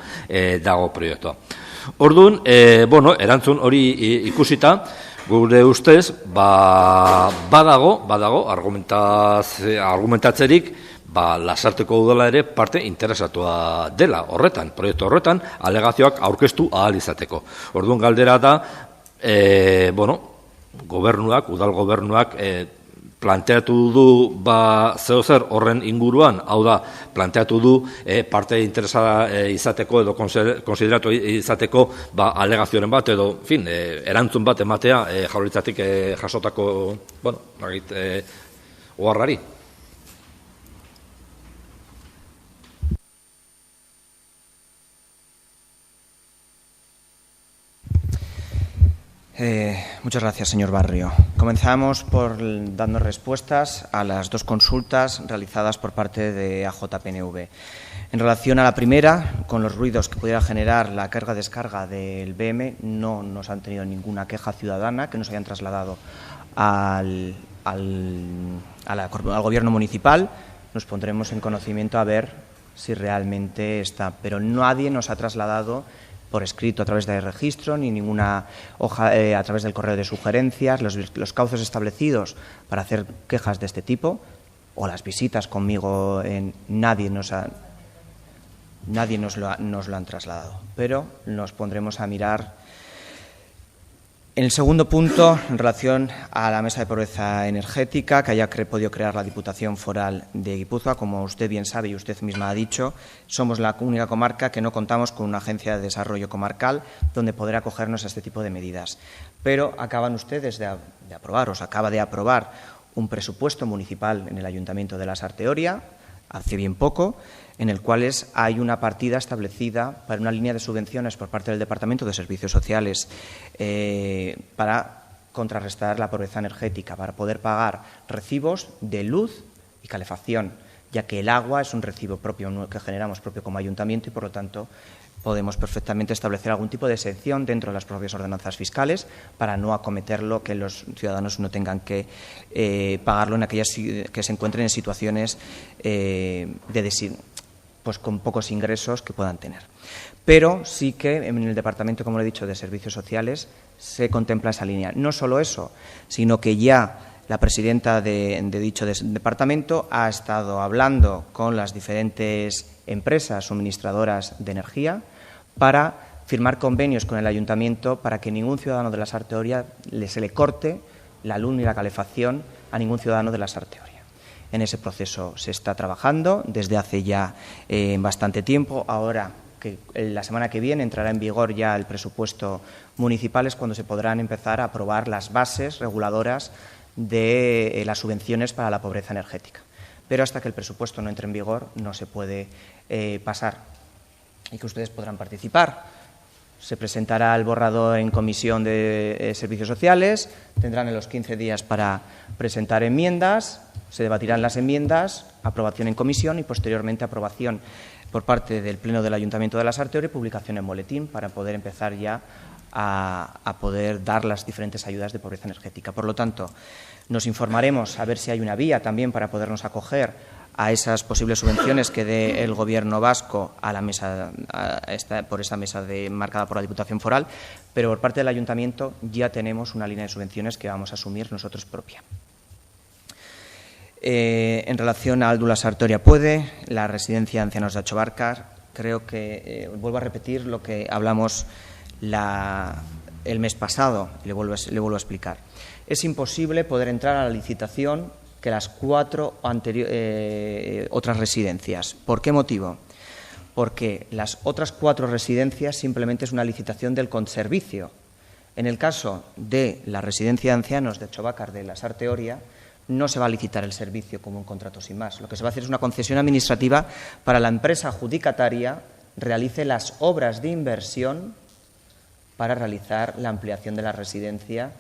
proiektua. Orduan, erantzun hori ikusita, gure ustez, badago argumentatzerik, Lasarteko udala ere parte interesatua dela horretan, proiektu horretan, alegazioak aurkeztu ahal izateko. Orduan galdera da, udal gobernuak planteatu du zeozer horren inguruan, hau da, planteatu du parte interesada izateko edo konsideratu izateko alegazioaren bat edo, erantzun bat ematea Jaurlaritzatik jasotako, oharrari. Muchas gracias, señor Barrio. Comenzamos por dando respuestas a las 2 consultas realizadas por parte de AJPNV. En relación a la primera, con los ruidos que pudiera generar la carga-descarga del BM, no nos han tenido ninguna queja ciudadana que nos hayan trasladado al Gobierno municipal. Nos pondremos en conocimiento a ver si realmente está, pero nadie nos ha trasladado por escrito a través de registro, ni ninguna hoja a través del correo de sugerencias, los cauces establecidos para hacer quejas de este tipo, o las visitas conmigo, nadie nos lo han trasladado, pero nos pondremos a mirar. En el segundo punto, en relación a la mesa de pobreza energética que haya podido crear la Diputación Foral de Guipúzcoa, como usted bien sabe y usted misma ha dicho, somos la única comarca que no contamos con una agencia de desarrollo comarcal donde poder acogernos a este tipo de medidas. Pero acaban ustedes de aprobar, os acaba de aprobar un presupuesto municipal en el Ayuntamiento de Lasarte Oria, hace bien poco, en el cual hay una partida establecida para una línea de subvenciones por parte del Departamento de Servicios Sociales para contrarrestar la pobreza energética, para poder pagar recibos de luz y calefacción, ya que el agua es un recibo propio que generamos propio como ayuntamiento y, por lo tanto, podemos perfectamente establecer algún tipo de exención dentro de las propias ordenanzas fiscales para no acometerlo, que los ciudadanos no tengan que pagarlo en aquellas que se encuentren en situaciones con pocos ingresos que puedan tener. Pero sí que en el Departamento, como le he dicho, de Servicios Sociales se contempla esa línea. No solo eso, sino que ya la presidenta de dicho departamento ha estado hablando con las diferentes empresas suministradoras de energía para firmar convenios con el ayuntamiento para que ningún ciudadano de Lasarte Oria se le corte la luz ni la calefacción a ningún ciudadano de Lasarte Oria. En ese proceso se está trabajando desde hace ya bastante tiempo. Ahora que la semana que viene entrará en vigor ya el presupuesto municipal, es cuando se podrán empezar a aprobar las bases reguladoras de las subvenciones para la pobreza energética. Pero hasta que el presupuesto no entre en vigor no se puede pasar, y que ustedes podrán participar. Se presentará el borrador en Comisión de Servicios Sociales, tendrán en los 15 días para presentar enmiendas, se debatirán las enmiendas, aprobación en comisión y posteriormente aprobación por parte del Pleno del Ayuntamiento de Lasarte Oria y publicación en boletín para poder empezar ya a poder dar las diferentes ayudas de pobreza energética. Por lo tanto, nos informaremos a ver si hay una vía también para podernos acoger a esas posibles subvenciones que dé el Gobierno vasco a la mesa, por esa mesa marcada por la Diputación Foral, pero por parte del Ayuntamiento ya tenemos una línea de subvenciones que vamos a asumir nosotros propia. En relación a Aldula Sartoria Puede, la residencia de ancianos de Achobarcar, creo que vuelvo a repetir lo que hablamos el mes pasado, y le vuelvo a explicar. Es imposible poder entrar a la licitación que las 4 otras residencias. ¿Por qué motivo? Porque las otras 4 residencias simplemente es una licitación del conservicio. En el caso de la residencia de ancianos de Achobarcar de la Sartoria, no se va a licitar el servicio como un contrato sin más. Lo que se va a hacer es una concesión administrativa para la empresa adjudicataria realice las obras de inversión para realizar la ampliación de la residencia.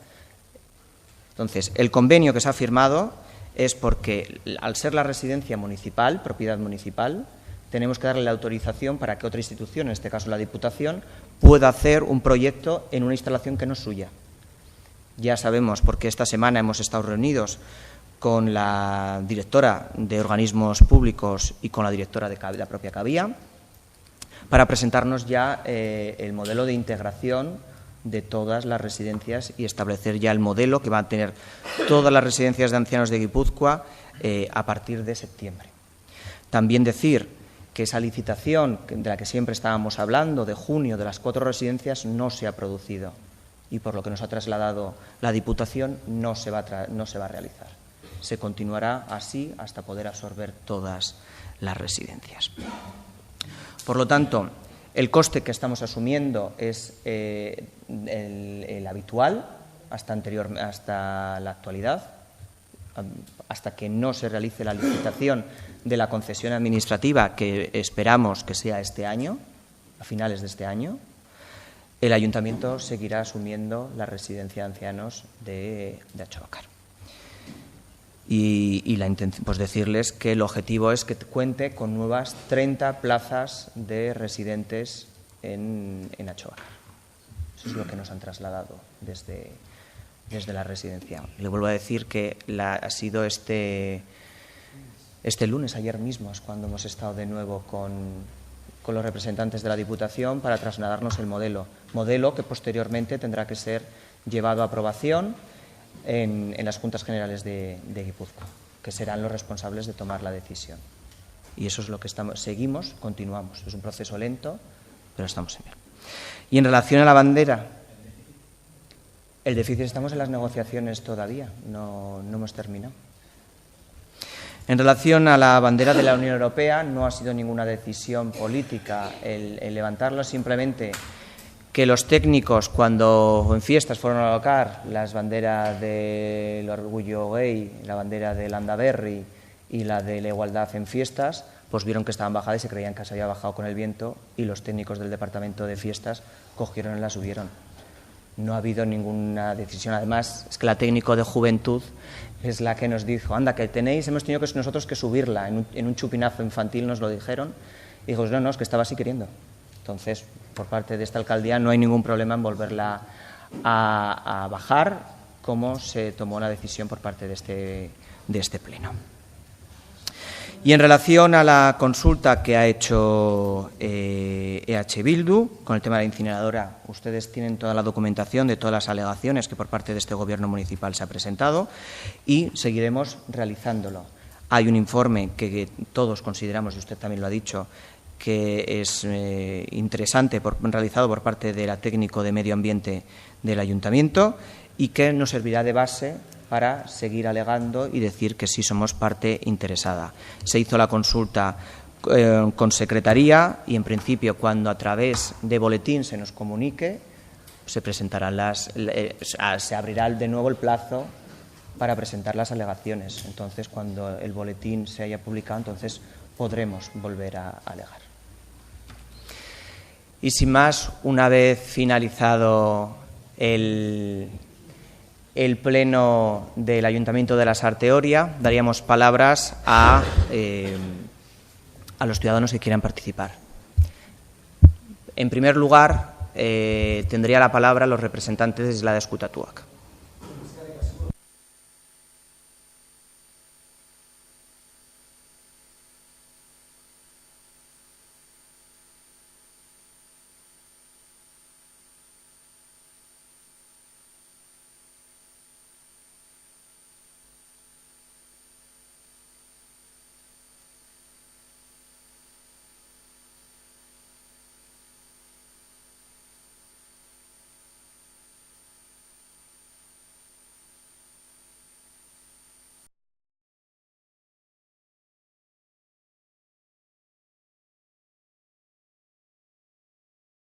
Entonces, el convenio que se ha firmado es porque, al ser la residencia municipal, propiedad municipal, tenemos que darle la autorización para que otra institución, en este caso la Diputación, pueda hacer un proyecto en una instalación que no es suya. Ya sabemos, porque esta semana hemos estado reunidos con la directora de organismos públicos y con la directora de la propia Cabía, para presentarnos ya el modelo de integración de todas las residencias y establecer ya el modelo que van a tener todas las residencias de ancianos de Guipúzcoa a partir de septiembre. También decir que esa licitación de la que siempre estábamos hablando, de junio, de las 4 residencias, no se ha producido y por lo que nos ha trasladado la Diputación no se va a realizar. Se continuará así hasta poder absorber todas las residencias. Por lo tanto, el coste que estamos asumiendo es el habitual hasta la actualidad, hasta que no se realice la licitación de la concesión administrativa, que esperamos que sea este año, a finales de este año. El Ayuntamiento seguirá asumiendo la residencia de ancianos de Achobarcar. Y la intención, pues decirles que el objetivo es que cuente con nuevas 30 plazas de residentes en Achobarcar. Eso es lo que nos han trasladado desde la residencia. Le vuelvo a decir que ha sido este lunes, ayer mismo, es cuando hemos estado de nuevo con los representantes de la Diputación para trasladarnos el modelo que posteriormente tendrá que ser llevado a aprobación en las Juntas Generales de Guipúzcoa, que serán los responsables de tomar la decisión. Y eso es lo que continuamos. Es un proceso lento, pero estamos en él. Y en relación a la bandera, el déficit, estamos en las negociaciones todavía, no hemos terminado. En relación a la bandera de la Unión Europea, no ha sido ninguna decisión política el levantarlo, simplemente que los técnicos, cuando en fiestas fueron a colocar las banderas del orgullo gay, la bandera del Landaberri y la de la igualdad en fiestas, pues vieron que estaban bajadas y se creían que se había bajado con el viento, y los técnicos del departamento de fiestas cogieron y la subieron. No ha habido ninguna decisión. Además, es que la técnico de juventud es la que nos dijo, anda, que hemos tenido que nosotros que subirla, en un chupinazo infantil nos lo dijeron, y dijo, no, es que estaba así queriendo. Entonces, por parte de esta alcaldía no hay ningún problema en volverla a bajar, como se tomó la decisión por parte de este pleno. Y en relación a la consulta que ha hecho EH Bildu con el tema de la incineradora, ustedes tienen toda la documentación de todas las alegaciones que por parte de este Gobierno municipal se ha presentado y seguiremos realizándolo. Hay un informe que todos consideramos, y usted también lo ha dicho, que es interesante, realizado por parte de la técnico de Medio Ambiente del Ayuntamiento y que nos servirá de base para seguir alegando y decir que sí somos parte interesada. Se hizo la consulta con Secretaría y, en principio, cuando a través de boletín se nos comunique, se presentarán se abrirá de nuevo el plazo para presentar las alegaciones. Entonces, cuando el boletín se haya publicado, entonces podremos volver a alegar. Y sin más, una vez finalizado el pleno del Ayuntamiento de la Sartoria, daríamos palabras a los ciudadanos que quieran participar. En primer lugar, tendría la palabra los representantes de la de Escutatuac.